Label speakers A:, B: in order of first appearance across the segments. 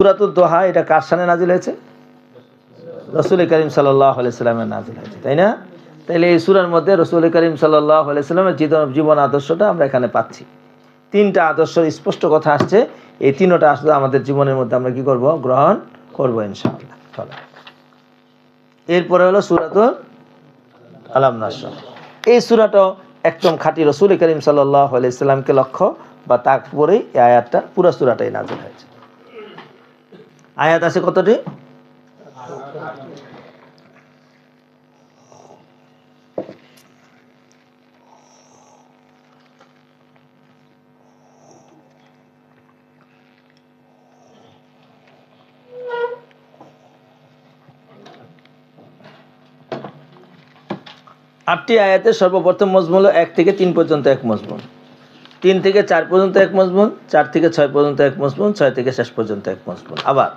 A: সূরাতুদ দোহা এটা কার শানে নাজিল হয়েছে? রাসূল করিম সাল্লাল্লাহু আলাইহি সাল্লামের নাজিল হয়েছে, তাই না? তাইলে এই সূরার মধ্যে রাসূল করিম সাল্লাল্লাহু আলাইহি সাল্লামের জীবন আদর্শটা আমরা এখানে পাচ্ছি। তিনটা আদর্শের স্পষ্ট কথা আসছে, এই তিনটা আসলে আমাদের জীবনের মধ্যে আমরা কি করব? গ্রহণ করব ইনশাআল্লাহ। চলো, এরপরে হলো সূরাতুল আলাম নাশরাহ। এই সূরাটা একদম খাঁটি রাসূল করিম সাল্লাল্লাহু আলাইহি সাল্লামকে লক্ষ্য বা তারপরেই এই আয়াতটা পুরো সূরাটাই নাযিল হয়েছে। আয়াত আছে কতটি? 8টি আয়াতের সর্বপ্রথম মজমুন হলো 1 থেকে 3 পর্যন্ত এক মজমুন, 3 থেকে 4 পর্যন্ত এক মজমুন, 4 থেকে 6 পর্যন্ত এক মজমুন, 6 থেকে শেষ পর্যন্ত এক মজমুন। আবার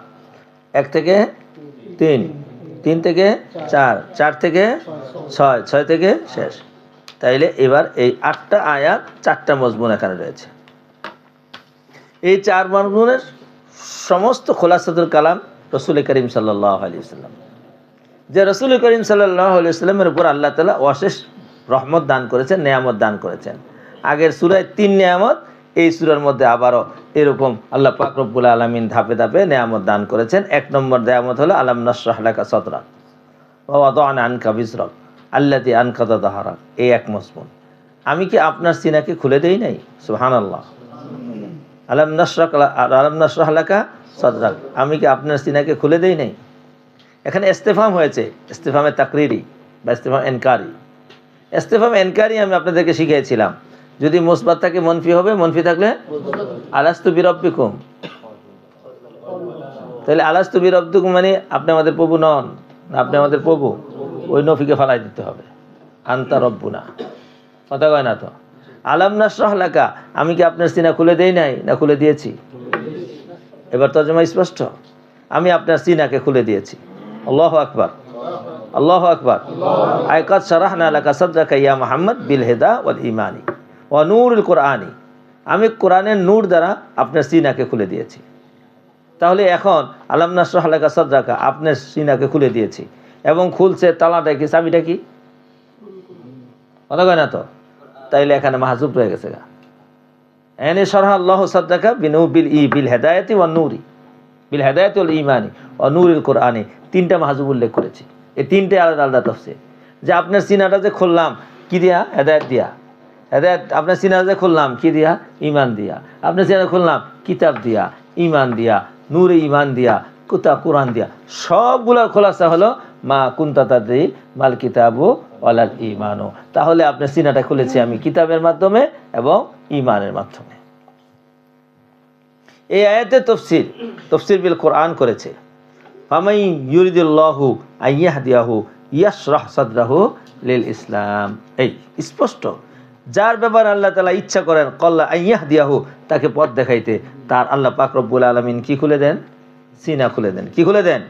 A: 1 থেকে 3, 3 থেকে 4, 4 থেকে 6, 6 থেকে শেষ। তাইলে এবার এই 8টা আয়াত 4টা মজমুন এখানে রয়েছে। এই 4 মজমুনের সমস্ত খোলাসাতুল কালাম রাসূল করিম সাল্লাল্লাহু আলাইহি ওয়াসাল্লাম, যে রাসূল করিম সাল্লাল্লাহু আলাইহি ওয়াসাল্লামের উপর আল্লাহ তাআলা অশেষ রহমত দান করেছেন, নেয়ামত দান করেছেন। আগের সূরায় 3 নেয়ামত, এই সূরার মধ্যে আবারও এরকম আল্লাহ পাক রব্বুল আলামিন ধাপে ধাপে নেয়ামত দান করেছেন। 1 নম্বর নেয়ামত হলো আলাম নাশরাহ লাকা সাদরাক ওয়া ওয়াদা'না আনকা বিজরাক আল্লাতী আনকাযা যাহরাক। এই এক মজমুন। আমি কি আপনার সিনাকে খুলে দেই নাই? সুবহানাল্লাহ। আলাম নাশরাহ লাকা সাদরাক, আমি কি আপনার সিনাকে খুলে দেই নাই? এখানে ইস্তেফাম হয়েছে, ইস্তেফামে তাকরিরি বা ইস্তেফাম এনকারি। ইস্তেফাম এনকারি আমি আপনাদেরকে শিখিয়েছিলাম, যদি মুসবাত থাকে মনফি হবে, মনফি থাকলে আলাস্তু বিরব্বিকুম। তাহলে আলাস্তু বিরব্বিকুম মানে আপনি আমাদের প্রভু নন, আপনি আমাদের প্রভু, ওই নফিকে ফালাই দিতে হবে, আনতা রব্বুনা। কথা কয় না তো? আলাম নাশরাহ লাকা, আমি কি আপনার সিনা খুলে দেই নাই? না খুলে দিয়েছি। এবার তরজমা স্পষ্ট, আমি আপনার সিনাকে খুলে দিয়েছি। আল্লাহু আকবার, আল্লাহু আকবার। আয়াত শারাহনা লাকা সাদরাকা ইয়া মুহাম্মদ বিল হিদা ওয়াল ঈমানি ওয়া নূরুল কুরআনি, আমি কোরআনের নূর দ্বারা আপনার সিনাকে খুলে দিয়েছি। তাহলে এখন আলাম নাশরাহ লাকা সাদরাকা, আপনার সিনাকে খুলে দিয়েছি, এবং খুলছে তালাটা কি, চাবিটা কি? কথা কয় না তো? তাইলে এখানে মাহজুব রয়ে গেছে গা। এনে শারাহ আল্লাহু সাদরাকা বিল হিদায়াতি ওয়ান নূরি, বিল হিদায়াতি ওয়াল ঈমানি ওয়া নূরুল কুরআনি, 3টা মাহজুব উল্লেখ করেছি। এই 3টে আলাদা আলাদা তাফসীর। যে আপনার সিনাটা যে খুললাম কি দিয়া? হেদায়েত দিয়া। হেদায়েত, আপনার সিনাটা যে খুললাম কি দিয়া? ঈমান দিয়া। আপনার সিনাটা খুললাম কিতাব দিয়া, ঈমান দিয়া, নূরে ঈমান দিয়া, কুরআন দিয়া। সবগুলোর খোলাসা হলো মা কুনতা তাদরি মাল কিতাবু ওয়ালাল ঈমানু। তাহলে আপনার সিনাটা খুলেছি আমি কিতাবের মাধ্যমে এবং ঈমানের মাধ্যমে। এই আয়াতে তফসির বিল কোরআন করেছে, ফামাই ইউরিদুল্লাহু আইয়াহদিয়াহু ইয়াশরাহ সাদরাহু লিল ইসলাম। এই স্পষ্ট, যার ব্যাপারে আল্লাহ তাআলা ইচ্ছা করেন কল্লা আইয়াহদিয়াহু, তাকে পথ দেখাইতে, তার আল্লাহ পাক রব্বুল আলামিন কি খুলে দেন? সিনা খুলে দেন। কি খুলে দেন?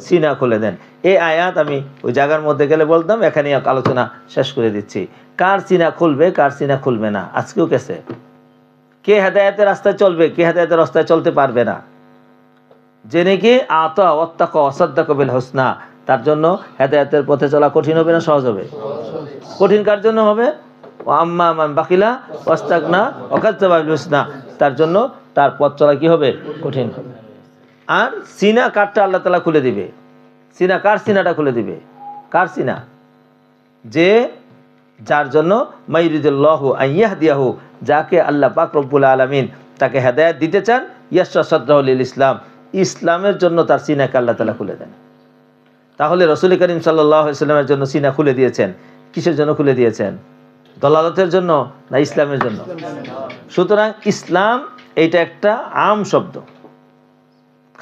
A: সিনা খুলে দেন। এই আয়াত আমি ওই জায়গার মধ্যে গেলে বলতাম, এখানে আলোচনা শেষ করে দিচ্ছি। কার সিনা খুলবে, কার সিনা খুলবে না, আজকেও কেসে। কে হেদায়েতের রাস্তায় চলবে, কে হেদায়েতের রাস্তায় চলতে পারবে না। যে নাকি আতা ওয়াত্তাকা ওয়াসাদ্দাকা বিল হুসনা, তার জন্য হেদায়েতের পথে চলা কঠিন হবে না সহজ হবে? কঠিন কার জন্য হবে? ওয়া আম্মা মান বাখিলা ওয়াস্তাগনা ওয়া কাযযাবা বিল হুসনা, তার জন্য তার পথ চলা কি হবে? কঠিন হবে। আর সিনা কারটা আল্লাহ তাআলা খুলে দিবে? সিনা কার? সিনাটা খুলে দিবে কার সিনা? যে যার জন্য মাইরিদুল্লাহু আইয়াহদিয়াহু, যাকে আল্লাহ পাক রব্বুল আলামিন তাকে হেদায়েত দিতে চান, ইয়াশরাহ সাদরাহু লিল ইসলাম, ইসলামের জন্য তার সিনাকে আল্লাহ তাআলা খুলে দেন। তাহলে রাসূল করিম সাল্লাল্লাহু আলাইহি ওয়াসাল্লামের জন্য সিনা খুলে দিয়েছেন। কিসের জন্য খুলে দিয়েছেন? দলালতের জন্য না ইসলামের জন্য? সুতরাং ইসলাম এইটা একটা আম শব্দ,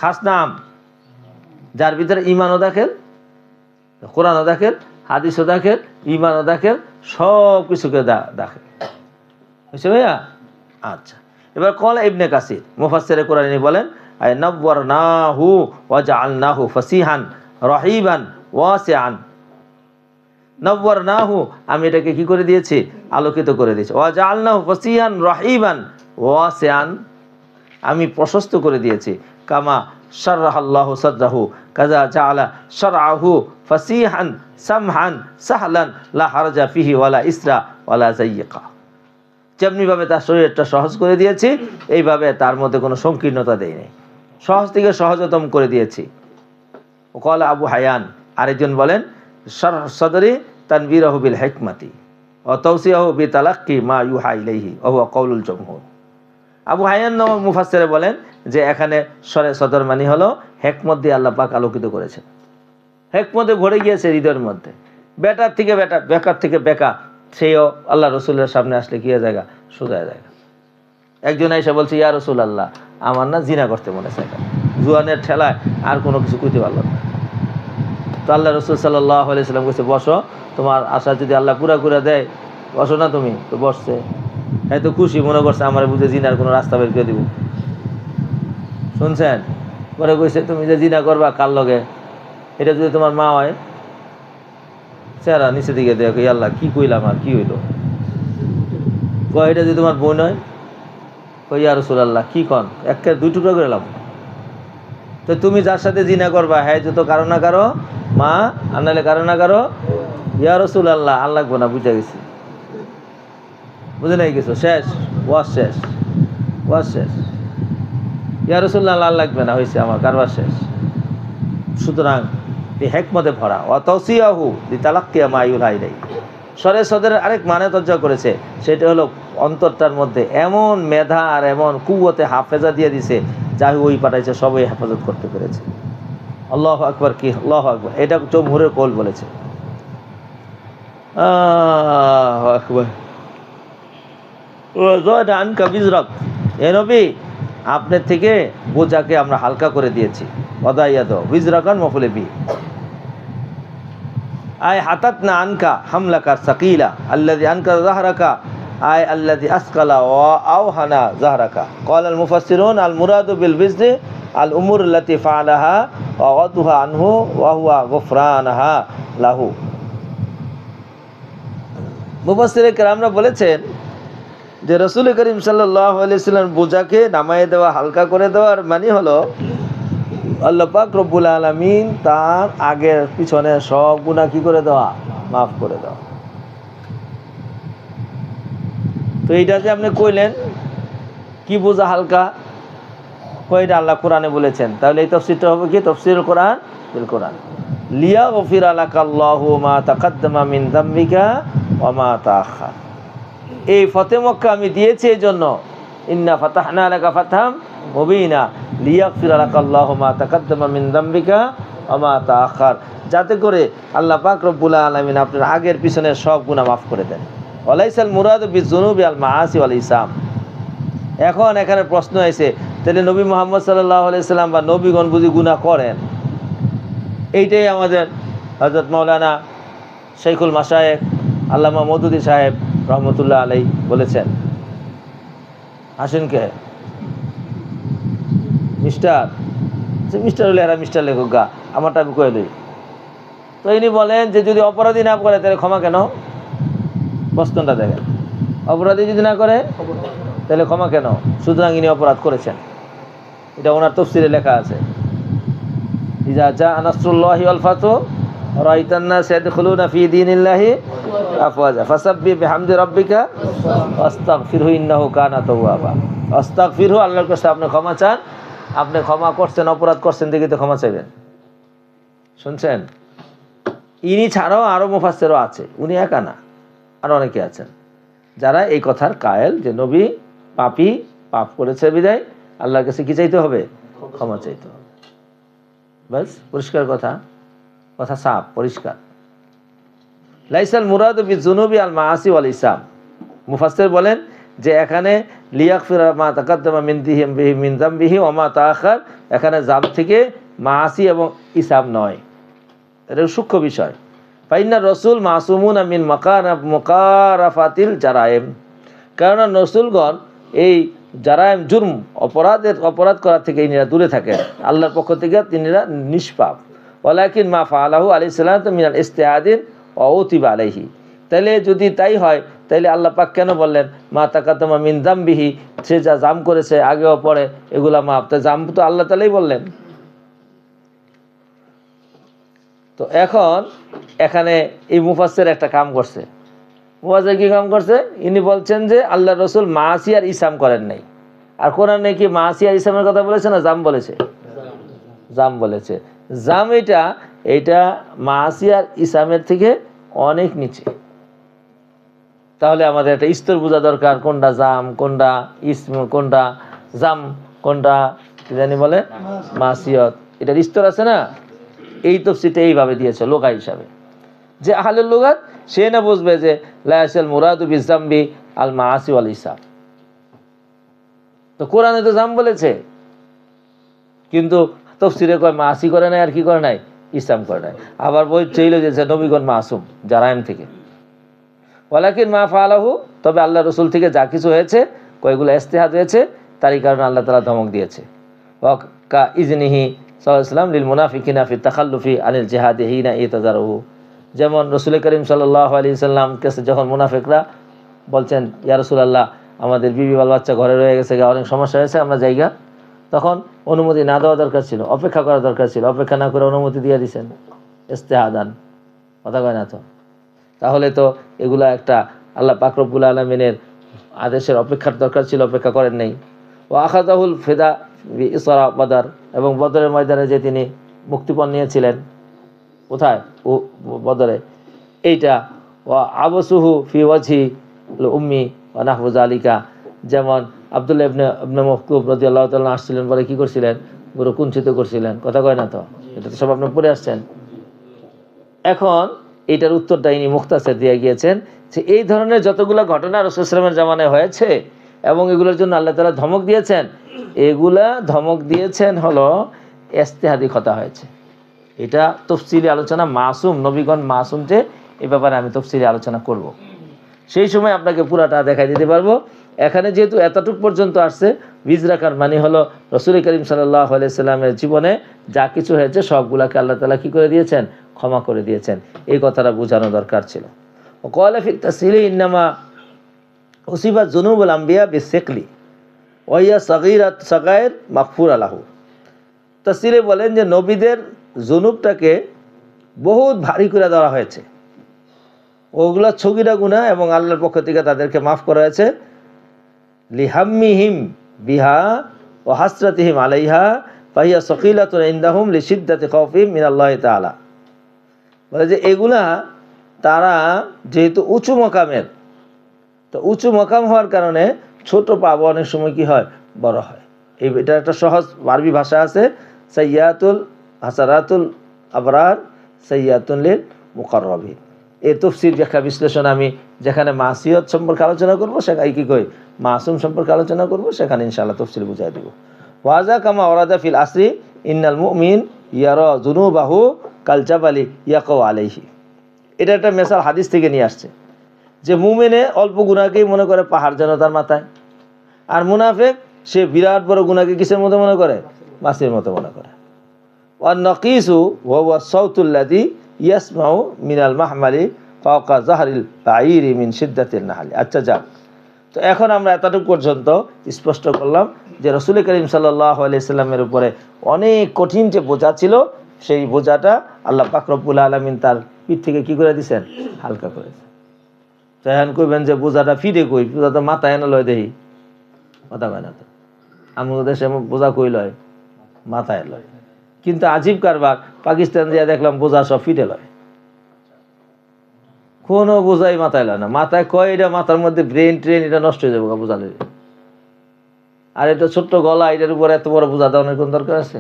A: খাস নাম, যার ভিতরে ঈমানও দাখিল, কোরআনও দাখিল, হাদিসও দাখিল, ঈমানও দাখিল, সব কিছুকে দাখিল হয়েছে ভাইয়া। আচ্ছা, এবার কল ইবনে কাসির মুফাসসিরে কোরআনী বলেন, নাওয়ারনাহু ওয়া জাআলনাহু ফাসিহান রহিবান ওয়াসিআন। নাওয়ারনাহু, আমি এটাকে কি করে দিয়েছি? আলোকিত করে দিয়েছি। ওয়া জাআলনাহু ফাসিহান রহিবান ওয়াসিআন, আমি প্রশস্ত করে দিয়েছি। কামা শাররাহাল্লাহু সাদরাহু কাযা জাআলা শারআহু ফাসিহান সামহান সাহলান লা হারজা ফিহি ওয়ালা ইসরা ওয়ালা যায়্যিকা। যেমনিভাবে তার শরীরটা সহজ করে দিয়েছি, এইভাবে তার মধ্যে কোনো সংকীর্ণতা দেয়নি, সহজ থেকে সহজতম করে দিয়েছি। ওয়াকালা আবু হায়ান, আরেকজন বলেন শারহ সদরি তানবীরাহু বিল হিকমাতি ওয়া তাওসিয়াহু বিতালাক্কি মা ইউহা ইলাইহি ওয়া হুয়া কাউলুল জমহুর। আবু হায়ান নামক মুফাসসিরে বলেন যে এখানে সরে সদর মানে হলো হিকমত দিয়ে আল্লাহ পাক আলোকিত করেছেন, হিকমতে ভরে গিয়েছে হৃদয়ের মধ্যে। বেটার থেকে বেটা, বেকার থেকে বেকা, সেও আল্লাহ রসুলের সামনে আসলে কি হয়ে জায়গা, সোজা জায়গা। একজন এসে বলছে ইয়া রসুল আল্লাহ, আমার না জিনা করতে মনে চায়, জুয়ানের ঠেলায় আর কোনো কিছু কইতে পারলাম না। তো আল্লাহ রসুল সাল্লাল্লাহু আলাইহি সাল্লাম বলছে বসো, তোমার আশা যদি আল্লাহ পুরা করে দেয় বসো না তুমি। তো বসছে, হয়তো খুশি মনে করছে আমার বুঝে জিনার কোনো রাস্তা বের করে দিব। শুনছেন, পরে কইছে তুমি যে জিনা করবা কার লগে, এটা যদি তোমার মা হয়, চেহারা নিচে দিকে দেখো, আল্লাহ কি কইলাম আর কি হইলো। কয় এটা যদি তোমার বোন হয়, কই ইয়া রাসূলুল্লাহ কি কন, একে দুই টুকরা করে এলাম। তো তুমি যার সাথে জিনা করবা হ্যাঁ যত কারো না কারো মা, আর নাহলে কারো না কারো ইয়া রাসূলুল্লাহ, আর লাগবো না, বুঝে গেছি, বুঝে নাই কিছু, শেষ, ওয়াজ শেষ, ওয়াজ শেষ। ইয়া রাসূলুল্লাহ আর লাগবে না, হয়েছে আমার কারবার শেষ। সুতরাং এই হিকমতে ভরা ওয়া তাওসিয়াহু লিতালাক্কিয়া মা ইউহা ইলাইহি। সরে সদরের আরেক মানে তর্জমা করেছে, সেটা হলো অন্তরটার মধ্যে এমন মেধা আর এমন কুওয়াতে হাফেজা দিয়ে দিছে, যাই ওই পাঠাইছে সবই হেফাজত করতে পেরেছে। আল্লাহু আকবার, কি আল্লাহু আকবার, এটা জমহুরের কওল বলেছে। আল্লাহু আকবার। ওয়াযাদা আনকা বিজরাক, হে নবী আপনার থেকে বোঝাকে আমরা হালকা করে দিয়েছি। ওয়াদাইয়াদ বিজরাকান মাফুলে বি আয় হাতাতনা আনকা হামলাকা সাকিলা আল্লাযী আনকা যাহরাকা আয় আল্লাযী আসকালা ওয়া আওহানা যাহরাকা। ক্বাল আল মুফাসসিরুন আল মুরাদু বিল বিজরি আল উমুর আল্লাতী ফাআলাহা ওয়া ওয়াদুহা আনহু ওয়া হুয়া গুফরানাহা লাহু। মুফাসসিরে কেরামরা বলেছেন যে রাসূল করিম সাল্লাল্লাহু আলাইহি ওয়াসাল্লাম বোঝাকে নামায়ে দেওয়া, হালকা করে দেওয়ার মানে হলো আল্লাহ পাক রব্বুল আলামিন তার আগের পিছনে সব গুনাহ কি করে দেওয়া, মাফ করে দেওয়া। তো এইটা যে আপনি কইলেন কি বোঝা হালকা, কয়টা আল্লাহ কোরআনে বলেছেন, তাহলে এই তাফসীরটা হবে কি তাফসীরুল কোরআন বিল কোরআন। লিয়াগফিরা লাকাল্লাহু মা তাকাদ্দামা মিন যামবিকা ওয়া মা তাআখার। এই ফতে মক্কা আমি দিয়েছি এই জন্য, ইন্না ফাতাহনা লাকা ফাতহাম মুবিনা লিয়াগফিরা লাকাল্লাহু মা তাকাদ্দামা মিন যামবিকা ওয়া মা তাআখার, যাতে করে আল্লাহ পাক রব্বুল আলামিন আপনার আগের পিছনের সব গুনাহ মাফ করে দেন। ওয়ালাইসাল মুরাদু বিযুনুবি আল মাআসি ওয়াল ইসাম। এখন এখানে প্রশ্ন আছে, তাহলে নবী মুহাম্মদ সাল্লাল্লাহু আলাইহি সাল্লাম বা নবীগণ বুঝি গুনাহ করেন? এইটাই আমাদের হযরত মাওলানা শাইখুল মাশায়েখ আল্লামা মওদুদী সাহেব রহমতুল্লাহ আলাইহি বলেছেন। আসেন কে মিস্টার হলে এরা মিস্টার লেখক গা, আমারটা আমি কয়ে দিই। তো ইনি বলেন যে যদি অপরাধী না করে তাহলে ক্ষমা কেন? প্রশ্নটা দেখেন, অপরাধী যদি না করে তাহলে ক্ষমা কেন? সুতরাং ইনি অপরাধ করেছেন, এটা ওনার তাফসীরে লেখা আছে। ইজা জাআ নাসরুল্লাহি ওয়াল ফাতহু রাআইতান নাস ইয়াদখুলুনা ফি দীনিল্লাহি আফওয়াজা ফাসাব্বিহ বিহামদি রাব্বিকা ওয়াস্তাগফিরহু ইন্নাহু কানা তাওয়াবা। আস্তাগফিরহু, আল্লাহর কাছে আপনি ক্ষমা চান, আপনি ক্ষমা করছেন, অপরাধ করছেন দেখে তো ক্ষমা চাইবেন। শুনছেন, ইনি ছাড়াও আরো মুফাসসিরও আছে, উনি একা না, আরো অনেকে আছেন যারা এই কথার কায়েল যে নবী পাপী, পাপ করেছে বিদায় আল্লাহর কাছে কি চাইতে হবে? ক্ষমা চাইতে হবে। বাস, পরিষ্কার কথা, কথা সাফ পরিষ্কার। লাইসাল মুরাদু বিযুনুবি আল মাআসি ওয়াল ইসাম। মুফাসসির বলেন যে এখানে লিয়াগফিরা মা তাকাদ্দামা মিন যামবিহি ওয়া মা তাআখার, এখানে জাম থেকে মাআসি এবং ইসাম নয়, এটা সূক্ষ্ম বিষয়। ফাইন্না রাসূল মাসুমুনা মিন মুকারাফাতিল জারাইম, কারণ রাসূলগণ এই জারাইম জুরম অপরাধ করা থেকে ইনিরা দূরে থাকেন, আল্লাহর পক্ষ থেকে তিনিরা নিষ্পাপ। ওয়ালাকিন মা ফাআলাহু আলাইহিস সালাতু মিনাল ইস্তিআদিন ওয়া উতিবা আলাইহি, তাইলে যদি তাই হয় তাইলে আল্লাহ পাক কেন বললেন মা তাকাদ্দামা মিন যামবিহি, সে যা জাম করেছে আগেও পরে এগুলা মাফ? তো জাম তো আল্লাহ তাআলাই বললেন। তো এখন এখানে এই মুফাসসির একটা কাম করছে। মুফাসসির কি কাম করছে? ইনি বলছেন যে আল্লাহ রসুল মাসি আর ইসাম করেন নাই। আর কোরআনে কি মাসি আর ইসামের কথা বলেছে না জাম বলেছে? জাম বলেছে। জাম এইটা মাসি আর ইসামের থেকে অনেক নিচে। তাহলে আমাদের একটা স্তর বোঝা দরকার, কোনটা জাম, কোনটা ইসম, কোনটা জাম, কোনটা কি জানি বলে মাসিয়ত, এটার স্তর আছে না। এই তাফসীরটা এইভাবে দিয়েছে লোগা হিসাবে, যে আহলুল লুগাত সে না বুঝবে যে লা ইয়াসাল মুরাদু বিযামবি আল মাআসি ওয়াল ইসাম। তো কোরআনে তো জাম বলেছে, কিন্তু তাফসীরে কয় মাসি করে নাই আর কি করে নাই, ইসাম করে নাই। আবার বই চাইল যে নবীগণ মাসুম জারাইম থেকে। ওয়ালাকিন মা ফাআলাহু, তবে আল্লাহ রসুল থেকে যা কিছু হয়েছে কয়গুলো ইজতিহাদ হয়েছে, তারই কারণে আল্লাহ তাআলা ধমক দিয়েছে। ওয়া কা ইজনিহি সাল্লাল্লাহু আলাইহি ওয়াসাল্লাম লিল মুনাফিকিনা ফি তাখাল্লুফি আনিল জিহাদি হিনা ইতাজারহু। যেমন রাসূল করিম সাল্লাল্লাহু আলাইহি ওয়াসাল্লাম কাছে যখন মুনাফিকরা বলছেন ইয়া রাসূলুল্লাহ আমাদের বিবি বাল বাচ্চা ঘরে রয়ে গেছে, অনেক সমস্যা হয়েছে, আমরা জায়গা, তখন অনুমতি না দেওয়া দরকার ছিল, অপেক্ষা করা দরকার ছিল, অপেক্ষা না করে অনুমতি দিয়ে দিয়েছেন ইজতিহাদান। কথা কয় না তো? তাহলে তো এগুলা একটা আল্লাহ পাক রব্বুল আলামিনের আদেশের অপেক্ষার দরকার ছিল, অপেক্ষা করেন নাই। ও আখাযাহুল ফিদা ইসরা বদর, এবং বদরের ময়দানে যে তিনি মুক্তিপণ নিয়েছিলেন, কোথায়? ও বদরে। এইটা ও আবসুহু ফি ওয়াজহি উম্মি ওয়া নাহু যালিকা, যেমন আব্দুল্লাহ ইবনে মাকতুব রাদিয়াল্লাহু তাআলা আসছিলেন, পরে কি করছিলেন? পুরো কুঞ্চিত করছিলেন। কথা কয় না তো? এটা তো সব আপনি পড়ে আসছেন। এখন এটার উত্তরটা ইনি মুখতাসার দিয়ে গিয়েছেন যে এই ধরনের যতগুলো ঘটনা রাসূল সাল্লাল্লাহু আলাইহি ওয়াসাল্লামের জামানায় হয়েছে এবং এগুলোর জন্য আল্লাহ তাআলা ধমক দিয়েছেন, এগুলা ধমক দিয়েছেন হলো ইজতিহাদি কথা হয়েছে। এটা তাফসীলি আলোচনা, মাসুম নবীগণ মাসুম যে, এই ব্যাপারে আমি তাফসীলি আলোচনা করব। সেই সময় আপনাকে পুরাটা দেখাই দিতে পারবো। এখানে যেহেতু এতটুক পর্যন্ত আসছে, বীজ রাখার মানে হলো রাসূল করিম সাল্লাল্লাহু আলাইহি সাল্লামের জীবনে যা কিছু হয়েছে সবগুলাকে আল্লাহ তাআলা কি করে দিয়েছেন? ক্ষমা করে দিয়েছেন। এই কথাটা বোঝানো দরকার ছিল। ওয়াকালা ফি তাসহিলি ইন্নামা উসিবাত যুনুবুল আম্বিয়া বিসিকলি ওয়া হিয়া সাগীরাত সাগায়ের মাগফুরা লাহু। তাসহিলে বলেন যে নবীদের জুনুবটাকে বহুত ভারী করে দেওয়া হয়েছে, ওগুলা ছগিরা গুনাহ, এবং আল্লাহর পক্ষ থেকে তাদেরকে মাফ করা হয়েছে। লিহাম্মিহিম বিহা ওয়া হাসরাতিহিম আলাইহা ফাহিয়া সাকিলাতুন ইনদাহুম লিশিদ্দাতি খাউফিহিম মিনাল্লাহি তাআলা। বলে যে এগুলা তারা যেহেতু উঁচু মকামের, তো উঁচু মকাম হওয়ার কারণে ছোট পাপ অনেক সময় কি হয়? বড় হয়। এটা একটা সহজ আরবি ভাষা আছে, সাইয়াতুল হাসারাতুল আবরার সাইয়াতুন লিল মুকাররাবিন। এই তাফসীর ব্যাখ্যা বিশ্লেষণ আমি যেখানে মাসিয়ত সম্পর্কে আলোচনা করব, সেখানে কি কই মাসুম সম্পর্কে আলোচনা করব, সেখানে ইনশাআল্লাহ তাফসীর বুঝাই দেব। ওয়াজা কামা ওয়ারাদা ফিল আসরি ইন্নাল মুমিন ইয়ারা যুনুবাহু কাল জাবালি ইয়াকাউ আলাইহি। এটা একটা মেসাল হাদিস থেকে নিয়ে আসছে যে মুমিনে অল্প গুনাহকেই মনে করে পাহাড় যেন তার মাথায়, আর মুনাফিক সে বিরাট বড় গুনাহকে কিসের মতো মনে করে? মাছির মতো মনে করে। ওয়ান নাকিসু ওয়া হুয়া সাউতুল্লাযী ইয়াসমাউ মিনাল মাহমালি ফাওকা যাহরিল বাঈরি মিন শিদ্দাতিন নাহলি। আচ্ছা যাক, তো এখন আমরা এতটুকু পর্যন্ত স্পষ্ট করলাম যে রাসূল করিম সাল্লাল্লাহু আলাইহি সাল্লামের উপরে অনেক কঠিন যে বোঝা ছিল, সেই বোঝাটা আল্লাহ পাক রব্বুল আলামিন তার পিঠ থেকে কি করে দিয়েছেন? হালকা করে দিয়েছেন। তো এখন কইবেন যে বোঝাটা ফিরে কই? বোঝা তো মাথায় এনে লয় দেহি। কথা কয় না তো? আমাদের দেশে বোঝা কই লয়? মাথায় লয়। কিন্তু আজীব কারবার, পাকিস্তান দিয়ে দেখলাম বোঝা সব ফিটে লয়, কোনো বোঝাই মাথায় লয় না। মাথায় কয় এটা মাথার মধ্যে ব্রেন ট্রেন এটা নষ্ট হয়ে যাবো বোঝালে। আর এটা ছোট্ট গলা, এটার উপর এত বড় বোঝা দেওয়ার কোন দরকার আছে?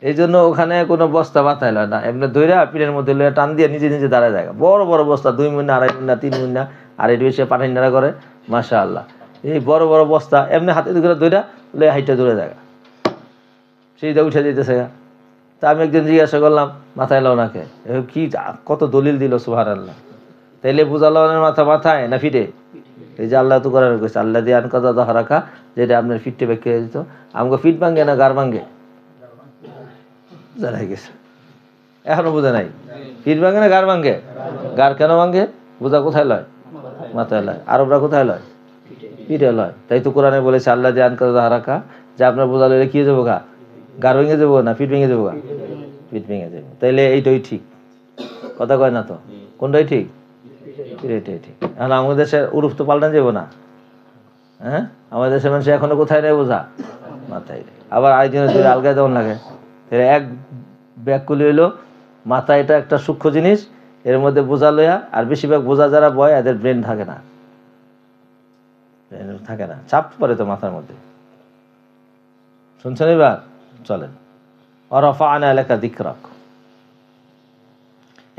A: এই জন্য ওখানে কোনো বস্তা মাথায় লয় না, এমনি ধৈরা পিঠের মধ্যে লয়ে টান দিয়ে নিজে নিজে দাঁড়ায় যায়। বড় বড় বস্তা 2 মুন্না 2.5 মুন্না 3 মুন্না, আর এটি বেশি পাঠাইনারা করে মাশাআল্লাহ। এই বড় বড় বস্তা এমনি হাতে করে ধৈরা লয়ে হাইটা দূরে যায়, সেইটা উঠে যেতেছে। তা আমি একদিন জিজ্ঞাসা করলাম মাথায় লও নাকে, কি কত দলিল দিল সুবহানাল্লাহ। তাইলে বোঝালো মাথা মাথায় না ফিটে? এই যে আল্লাহ তো করার কইছে, আল্লাহ দিয়ে আনকাদা দহা রাখা, যেটা আপনার ফিটে ব্যাখ্যা দিত। আমাকে ফিট ভাঙ্গে না গার ভাঙ্গে? জানাই গেছে, এখনো বোঝা নাই। ফিট ভাঙ্গে না গার ভাঙ্গে? গার কেন ভাঙ্গে? বোঝা কোথায় লয়? মাথায় লয়। আরবরা কোথায় লয়? পিঠে লয়। তাই তো কোরআনে বলেছে আল্লাহ যে আনকাদা হারাকা, যে আপনার বোঝা লইলে কি যাবো গা? গাড় ভেঙে যাবো না পিঠ ভেঙে যাবো গা? পিঠ ভেঙে যাবো। তাইলে এইটাই ঠিক, কথা কয় না তো? কোনটাই ঠিক? এটাই ঠিক। এখন আমাদের দেশের উরুফ তো পাল্টানো যাবো না। হ্যাঁ, আমাদের দেশের মানুষ এখনো কোথায় নেই বোঝা? মাথায়। আবার আরেকজনের যদি আলগায় যেমন লাগে, এক ব্যাগ কুলি হইলো মাথা, এটা একটা সূক্ষ্ম জিনিস, এর মধ্যে বোঝা লইয়া, আর বেশিরভাগ বোঝা যারা বয় এদের ব্রেন থাকে না, থাকে না, চাপ পড়ে তো মাথার মধ্যে। শুনছেন? এবার চলেন, ওয়ারাফা'না লাকা যিকরাক।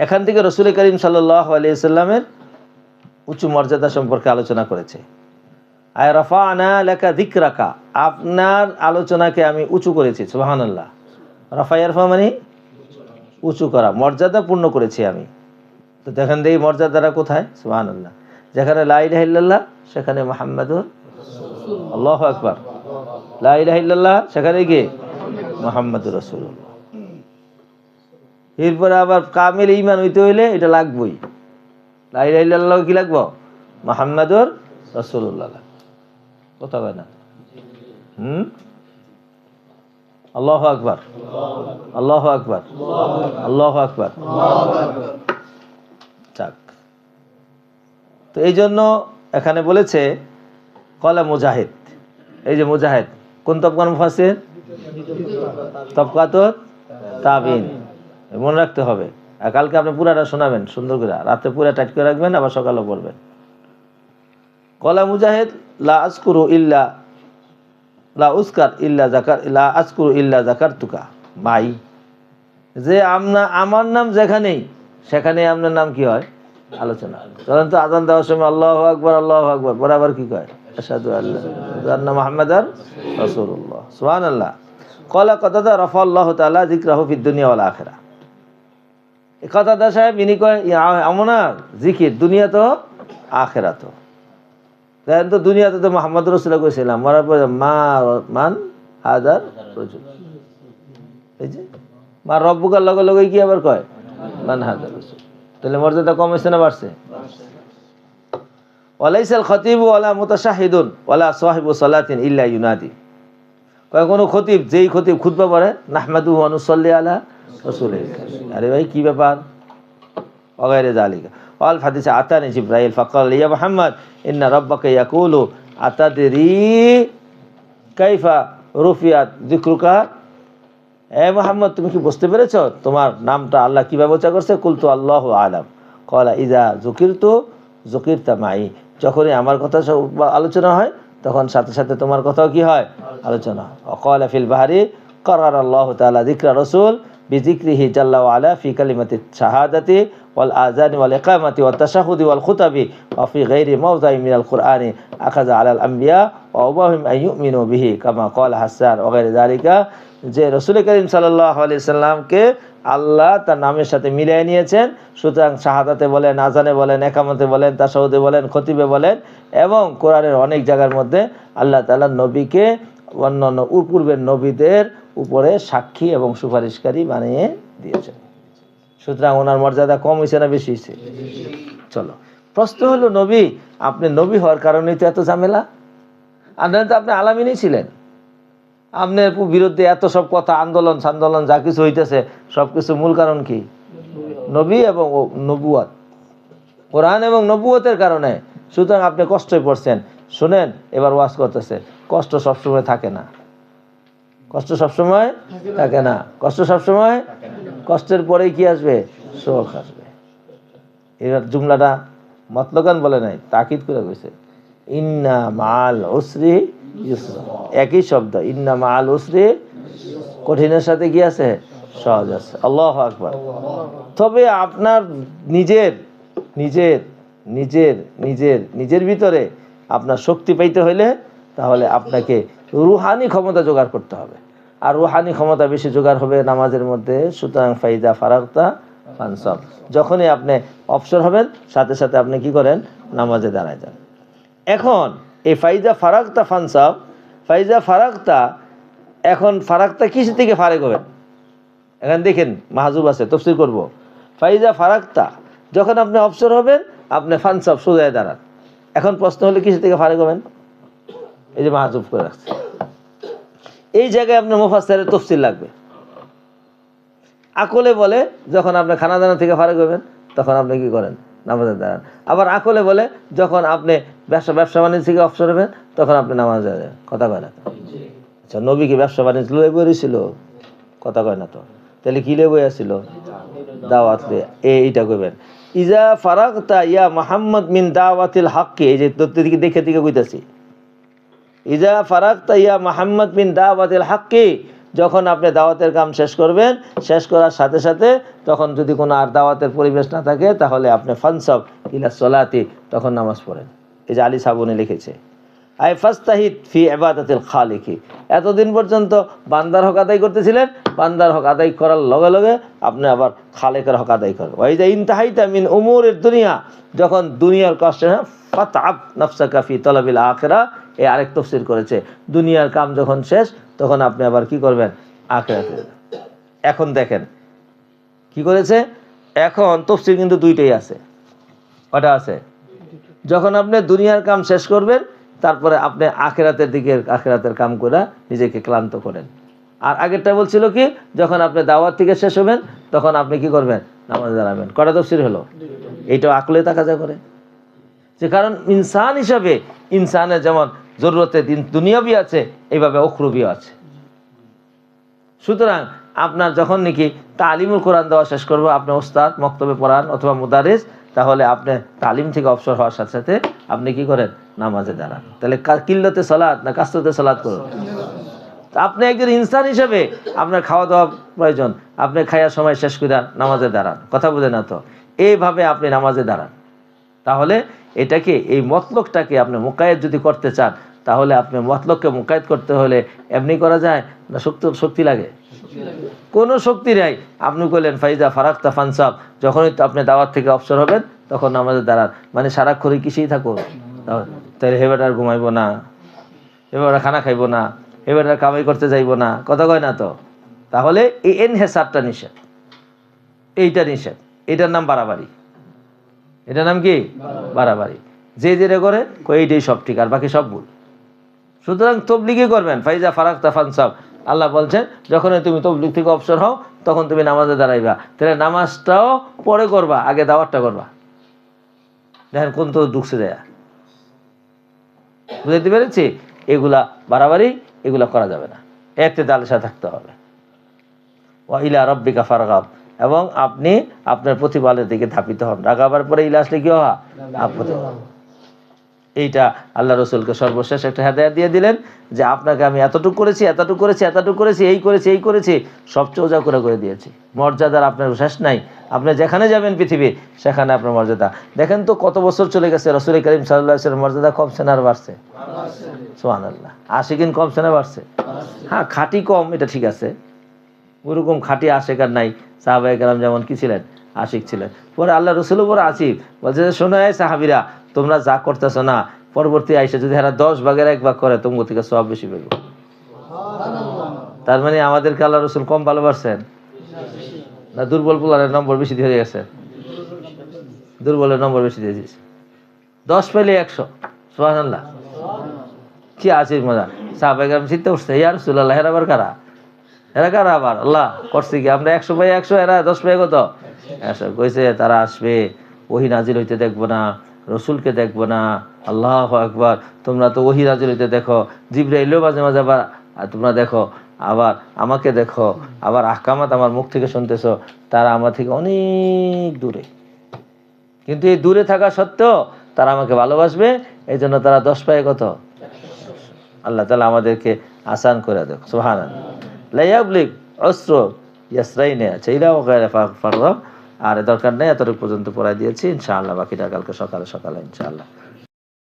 A: এখান থেকে রাসূল করিম সাল্লাল্লাহু আলাইহি সাল্লামের উচ্চ মর্যাদা সম্পর্কে আলোচনা করেছে। আয় রাফা'না লাকা যিকরাকা, আপনার আলোচনাকে আমি উঁচু করেছি। সুবহানাল্লাহ। রাফা ইয়ারফা মানে উঁচু করা, মর্যাদা পূর্ণ করেছি আমি। তো দেখেন দেখি মর্যাদাটা কোথায়? সুবহানাল্লাহ। যেখানে লা ইলাহা ইল্লাল্লাহ সেখানে মুহাম্মাদুর রাসূলুল্লাহ। আল্লাহু আকবার। লা ইলাহা ইল্লাল্লাহ সেখানে কি? মুহাম্মাদুর রাসূলুল্লাহ। এরপরে আবার কামিল ঈমান হইতে হইলে এটা লাগবেই। লা ইলাহা ইল্লাল্লাহ কি লাগবে? মুহাম্মাদুর রাসূলুল্লাহ লাগবে। কথা বলে না? আল্লাহু আকবার, আল্লাহু আকবার, আল্লাহু আকবার। যাক, তো এই জন্য এখানে বলেছে কলা মুজাহিদ। এই যে মুজাহিদ কোন তবকার মুফাসসির? তবকাতুত তাবিন। মনে রাখতে হবে। আর কালকে আপনি পুরাটা শোনাবেন সুন্দর করে, রাতে পুরা টাইট করে রাখবেন, আবার সকালে পড়বেন। কলা মুজাহিদ লা আযকুরু ইল্লা লা উসকার ইল্লা যাকার লা আযকুরু ইল্লা যাকারতুকা মাই। যে আমার নাম যেখানেই সেখানে আপনার নাম কি হয়? আলোচনা। কারণ তো আযান দেওয়ার সময় আল্লাহু আকবার, আল্লাহু আকবার, বরাবর কি কয়? আশহাদু আন্না মুহাম্মাদার রাসূলুল্লাহ। সুবহানাল্লাহ। ক্বালা কাতাদা রাফাআল্লাহু তাআলা যিকরাহু ফিদ দুনিয়া ওয়াল আখিরা। এই কাতাদা সাহেব ইনি কয় আমনার জিকির দুনিয়া তো আখিরাত। দেখেন তো দুনিয়াতে তো মুহাম্মদ রাসূলুল্লাহ কইছিলাম, মরার পরে মান হাদার রাজুল। এই যে মা রব্বুকার লগে লগে কি আবার কয়? মান হাদার রাসূল। তাহলে মর্যাদা কম হইছে না বাড়ছে? ওয়ালাইসাল খতিবু ওয়ালা মুতাশাহিদুন ওয়ালা সাহিবু সালাতিন ইল্লা ইউনাদি। কয় কোন খতিব, যেই খতিব খুতবা পড়ে নাহমাদুহু ওয়া নুসাল্লি আলা রাসূলিল কারীম। আরে ভাই কি ব্যাপার? ওয়াগাইরে যালিকা ওয়াল হাদিসে আতানি জিবরাইল ফাকাল ইয়া মুহাম্মদ ইন্না রাব্বাকা ইয়াকুলু আতাদরি কাইফা রুফিয়াত যিকরুকা। এ মুহাম্মদ, তুমি কি বুঝতে পেরেছ তোমার নামটা আল্লাহ কিভাবে উঁচা করছে? কুলতু আল্লাহু আলাম। ক্বালা ইযা যুকিরতু যুকিরতা মাই। যখনই আমার কথা আলোচনা হয় তখন সাথে সাথে তোমার কথাও কি হয়? আলোচনা। ক্বালা ফিল বাহরি কাররার আল্লাহু তাআলা যিকরা রাসূল বিযিকরিহি জাল্লা ওয়া আলা ফি কালিমাতি শাহাদাতি ওয়াল আযানি ওয়াল ইকামাতি ওয়াত তাশাহুদি ওয়াল খুতাবি ওয়া ফি গায়রি মাওযাই মিনাল কুরআনি আখাযা আলাল আমবিয়া ওয়া আবাহুম আন ইউমিনু বিহি কামা ক্বালা হাসান ওয়া গায়রি যালিকা। যে রাসূল করিম সাল্লাল্লাহু আলাইহি সাল্লামকে আল্লাহ তার নামের সাথে মিলিয়ে নিয়েছেন, সুতরাং শাহাদাতে বলেন, আজানে বলেন, একামতে বলেন, তাশাহুদে বলেন, খতিবে বলেন, এবং কোরআনের অনেক জায়গার মধ্যে আল্লাহ তাআলা নবীকে অন্যান্য পূর্বের নবীদের উপরে সাক্ষী এবং সুপারিশকারী বানিয়ে দিয়েছেন। সুতরাং ওনার মর্যাদা কম হয়েছে না বেশি হয়েছে? চলো, প্রশ্ন হলো নবী, আপনি নবী হওয়ার কারণেই তো এত ঝামেলা। আপনার তো আপনি আলামিনই ছিলেন, আপনার বিরুদ্ধে এত সব কথা, আন্দোলন সান্দোলন যা কিছু হইতেছে সব কিছু মূল কারণ কি? নবী এবং নবুয়ত, কোরআন এবং নবুয়তের কারণে। সুতরাং আপনি কষ্টই পড়ছেন। শুনেন, এবার ওয়াজ করতেছে, কষ্ট সবসময় থাকে না, কষ্ট সবসময় থাকে না, কষ্ট সবসময়, কষ্টের পরেই কি আসবে? সুখ আসবে। এবার জুমলাটা মতলকান বলে নাই, তাকিদ করে কইছে, ইন্না মাল উসরি ইউসরা। একই শব্দ, ইন্না মাল উসরি, কঠিনের সাথে কি আছে? সহজ আছে। আল্লাহু আকবার। তবে আপনার নিজের নিজের নিজের নিজের নিজের ভিতরে আপনার শক্তি পাইতে হইলে তাহলে আপনাকে রুহানি ক্ষমতা জোগাড় করতে হবে। আর রুহানি ক্ষমতা বেশি জোগাড় হবে নামাজের মধ্যে। সুতরাং ফাইদা ফারাগতা ফানসাব, যখনই আপনি অবসর হবেন সাথে সাথে আপনি কি করেন? নামাজে দাঁড়ায় যান। এখন এই ফাইজা ফারাগতা ফানসাব, ফাইজা ফারাগতা, এখন ফারাগতা কিসের থেকে ফারেক হবেন? এখানে দেখেন মাহজুব আছে, তাফসীর করব। ফাইজা ফারাগতা, যখন আপনি অবসর হবেন আপনি ফানসাব সোজায় দাঁড়ান। এখন প্রশ্ন হলে কিসের থেকে ফারেক হবেন? এই যে মাহজুব করে রাখছে, এই জায়গায় আপনার মুফাসসিরের তাফসীর লাগবে। আকলে বলে যখন আপনি খানা দানা থেকে ফারেক হবেন তখন আপনি কি করেন? নামাজে দাঁড়ান। আবার আকলে বলে যখন আপনি ব্যবসা বাণিজ্য থেকে অবসর হবেন তখন আপনি নামাজে দাঁড়ান। কথা কয় না তো? আচ্ছা, নবী কি ব্যবসা বাণিজ্য লয়ে বইছিল? কথা কয় না তো? তাহলে কি লয়ে বই আসছিল? দাওয়াত লয়ে। এইটা কইবেন, ইজা ফারাগতা ইয়া মুহাম্মদ মিন দাওয়াতিল হক। এই যে দিকে দেখে কইতাছি, ইজা ফারাগতা ইয়া মুহাম্মদ মিন দাওয়াতিল হক, যখন আপনি দাওয়াতের কাম শেষ করবেন, শেষ করার সাথে সাথে তখন যদি কোনো আর দাওয়াতের পরিবেশ না থাকে তাহলে আপনি ফানসাব ইলা সলাতি, তখন নামাজ পড়েন। এই যে আলী সাবুনি লিখেছে, আই ফাস্তাহিদ ফি ইবাদাতিল খালিকি। এতদিন পর্যন্ত বান্দার হক আদায় করতেছিলেন, বান্দার হক আদায় করার লগে লগে আপনি আবার খালেকের হক আদায় করেন। ওই যে ইনতাহাইতা মিন উমুরিদ দুনিয়া, যখন দুনিয়ার কষ্ট ফাতআব নাফসাকা ফি তালাবিল আখিরাহ। এই আরেক তাফসীর করেছে, দুনিয়ার কাম যখন শেষ তখন আপনি আবার কি করবেন? আখিরাতে। এখন দেখেন কি করেছে, এখন তাফসীর কিন্তু দুইটাই আছে। ওটা আছে যখন আপনি দুনিয়ার কাম শেষ করবেন তারপরে আপনি আখিরাতের দিকে আখিরাতের কাম করে নিজেকে ক্লান্ত করেন। আর আগেরটা বলছিল কি, যখন আপনি দাওয়াত থেকে শেষ হবেন তখন আপনি কি করবেন? নামাজে দাঁড়াবেন। কটা তাফসীর হলো? এইটাও আকলে তাকাজা করে যে, কারণ ইনসান হিসাবে ইনসানের যেমন জরুরতে দুনিয়াবি আছে, এইভাবে উখরুবিও আছে। সুতরাং আপনার যখন নাকি তালিমুল কোরআন দেওয়া শেষ করবো, আপনি ওস্তাদ মক্তবে পড়ান অথবা মুদারিস, তাহলে আপনি তালিম থেকে অবসর হওয়ার সাথে সাথে আপনি কি করেন? নামাজে দাঁড়ান। তাহলে কিল্লতে সালাত না কাসরতে সালাত করুন। আপনি একজন ইনসান হিসেবে আপনার খাওয়া দাওয়া প্রয়োজন, আপনি খাওয়ার সময় শেষ করে নামাজে দাঁড়ান। কথা বুঝে না তো? এইভাবে আপনি নামাজে দাঁড়ান। তাহলে এটাকে, এই মতলবটাকে আপনি মুকায়েদ যদি করতে চান, তাহলে আপনি মতলবকে মুকায়েদ করতে হলে এমনি করা যায় না? শক্তি লাগে? কোনো শক্তি নাই। আপনি বললেন ফাইজা ফারাগতা ফানসাব, যখনই আপনি দাওয়াত থেকে অবসর হবেন তখন নামাজে দাঁড়ান। মানে সারাক্ষণ কিসেই থাকুন? তাহলে হেবার আর ঘুমাইবো না, এবার খানা খাইবো না, এবার আর কামাই করতে যাইবো না। কথা কয় না তো? তাহলে এই এনহেসাবটা নিষেধ, এইটা নিষেধ। এটার নাম বাড়াবাড়ি। এটার নাম কি? বাড়াবাড়ি। যে যেটা করে এইটাই সব ঠিক আর বাকি সব ভুল। সুতরাং তবলিগই করবেন। ফাইজা ফারাগতা ফানসাব, আল্লাহ বলছেন যখন তুমি তবলিগ থেকে অবসর হও তখন তুমি নামাজে দাঁড়াইবা। তাহলে নামাজটাও পরে করবা, আগে দাওয়াতটা করবা। দেখেন কোন তো ঢুকছে যায়। বুঝতে পেরেছি? এগুলা বাড়াবাড়ি, এগুলা করা যাবে না। ইতিদালের সাথে থাকতে হবে। ওয়া ইলা রাব্বিকা ফারগাব, এবং আপনি আপনার প্রতিপালের দিকে ধাপিত হন। রাগাবার পরে ইলা আসলে কি হওয়া? এইটা আল্লাহ রসুলকে সর্বশেষ একটা হেদায়েত দিয়ে দিলেন যে আপনাকে আমি এতটুকু করেছি, এতটুকু করেছি, এতটুকু করেছি, এই করেছি, সব চোজা করে দিয়েছি। মর্যাদার আপনার শেষ নাই। আপনি যেখানে যাবেন পৃথিবী সেখানে আপনার মর্যাদা। দেখেন তো কত বছর চলে গেছে, রসুল করিম সাল্লাল্লাহু আলাইহি ওয়াসাল্লামের মর্যাদা কমছে না আর বাড়ছে? সুবহানাল্লাহ। আশিকিন কমছে না বাড়ছে? হ্যাঁ, খাঁটি কম, এটা ঠিক আছে। ওরকম খাঁটি আশিক আর নাই। সাহাবায়ে কেরাম যেমন কি ছিলেন? আশিক ছিলেন। পরে আল্লাহ রসুলও বড় আসিফ, বলছে যে শোনো এই সাহাবীরা, তোমরা যা করতেছ না, পরবর্তী আইসা যদি এরা 10 ভাগের 1 ভাগ করে তোমার থেকে সওয়াব বেশি পাবে। তার মানে আমাদেরকে আল্লাহ রসুল কম ভালোবাসছেন না দুর্বল পোলারের নম্বর বেশি দিয়ে গেছে? দুর্বলের নম্বর বেশি দিয়ে দিয়েছে। 10 পেলে 100। সুবহানাল্লাহ। কি আছে মজা? সাহাবায়ে কেরাম চিন্তা করছে, ইয়া রাসূলুল্লাহ, এরা আবার কারা? এরা কারা আবার? আল্লাহ করছে কি আমরা 100 পাই 100, এরা 10 পাই কত? 100। কইছে তারা আসবে, ওহী নাজিল হইতে দেখবো না, রসুলকে দেখবো না। আল্লাহু আকবার। তোমরা তো ওহী নাজিল হইতে দেখো, জিবরাইলও মাঝে মাঝে আবার তোমরা দেখো, আবার আমাকে দেখো, আবার আহকামাত আমার মুখ থেকে শুনতেছো। তারা আমার থেকে অনেক দূরে, কিন্তু এই দূরে থাকা সত্ত্বেও তারা আমাকে ভালোবাসবে। এই জন্য তারা 10 পায় কত? আল্লাহ তাআলা আমাদেরকে আসান করে দেখ। সুবহানাল্লাহ। লা ইয়াবলিগ উসরু ইয়াসরাইনা চাইলা ওয়া গায়রা ফাররা। আর দরকার নেই, এতটুকু পর্যন্ত পড়াই দিয়েছি। ইনশাআল্লাহ বাকিটা কালকে সকালে ইনশাআল্লাহ।